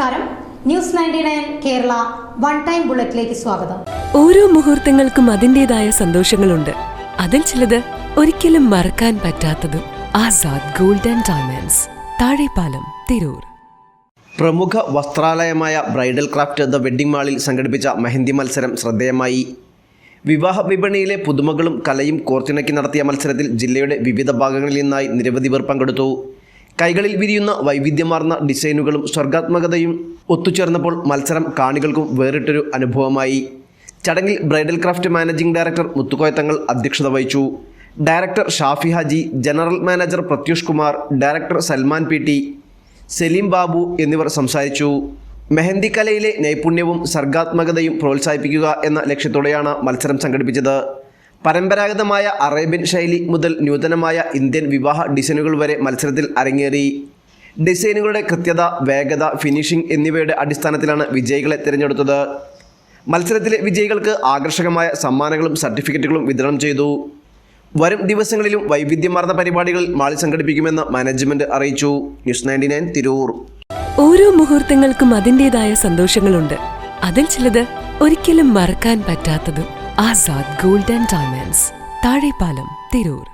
നമസ്കാരം. News 99 Kerala one time ബുള്ളറ്റിലേക്ക് സ്വാഗതം. ഓരോ മുഹൂർത്തങ്ങൾക്കും അതിന്റേതായ സന്തോഷങ്ങളുണ്ട്. അതിൽ ചിലത് ഒരിക്കലും മറക്കാൻ പറ്റാത്തതും. Azad gold and diamonds, Thazhepalam, Tirur. പ്രമുഖ വസ്ത്രാലയമായ ബ്രൈഡൽ ക്രാഫ്റ്റ് ദ വെഡ്ഡിംഗ് മാളിൽ സംഘടിപ്പിച്ച മെഹന്തി മത്സരം ശ്രദ്ധേയമായി. വിവാഹ വിപണിയിലെ പുതുമകളും കലയും കോർത്തിണക്കി നടത്തിയ മത്സരത്തിൽ ജില്ലയുടെ വിവിധ ഭാഗങ്ങളിൽ നിന്നായി നിരവധി പേർ പങ്കെടുത്തു. കൈകളിൽ വിരിയുന്ന വൈവിധ്യമാർന്ന ഡിസൈനുകളും സർഗാത്മകതയും ഒത്തുചേർന്നപ്പോൾ മത്സരം കാണികൾക്കും വേറിട്ടൊരു അനുഭവമായി. ചടങ്ങിൽ bridal craft managing director Muthukoyathangal അധ്യക്ഷത വഹിച്ചു. Director Shafi Haji, general manager Pratyush Kumar, director Salman P T, Saleem Babu എന്നിവർ സംസാരിച്ചു. മെഹന്തി കലയിലെ നൈപുണ്യവും സർഗാത്മകതയും പ്രോത്സാഹിപ്പിക്കുക എന്ന ലക്ഷ്യത്തോടെയാണ് മത്സരം സംഘടിപ്പിച്ചത്. പരമ്പരാഗതമായ അറേബ്യൻ ശൈലി മുതൽ നൂതനമായ ഇന്ത്യൻ വിവാഹ ഡിസൈനുകൾ വരെ മത്സരത്തിൽ അരങ്ങേറി. ഡിസൈനുകളുടെ കൃത്യത, വേഗത, ഫിനിഷിംഗ് എന്നിവയുടെ അടിസ്ഥാനത്തിലാണ് വിജയികളെ തിരഞ്ഞെടുത്തത്. മത്സരത്തിലെ വിജയികൾക്ക് ആകർഷകമായ സമ്മാനങ്ങളും സർട്ടിഫിക്കറ്റുകളും വിതരണം ചെയ്തു. വരും ദിവസങ്ങളിലും വൈവിധ്യമാർന്ന പരിപാടികൾ മാളിൽ സംഘടിപ്പിക്കുമെന്ന് മാനേജ്മെന്റ് അറിയിച്ചു. ന്യൂസ് 99 തിരൂർ. ഓരോ മുഹൂർത്തങ്ങൾക്കും അതിന്റേതായ സന്തോഷങ്ങളുണ്ട്. അതിൽ ചിലത് ഒരിക്കലും മറക്കാൻ പറ്റാത്തതും. Azad gold and diamonds, Thazhepalam, Tirur.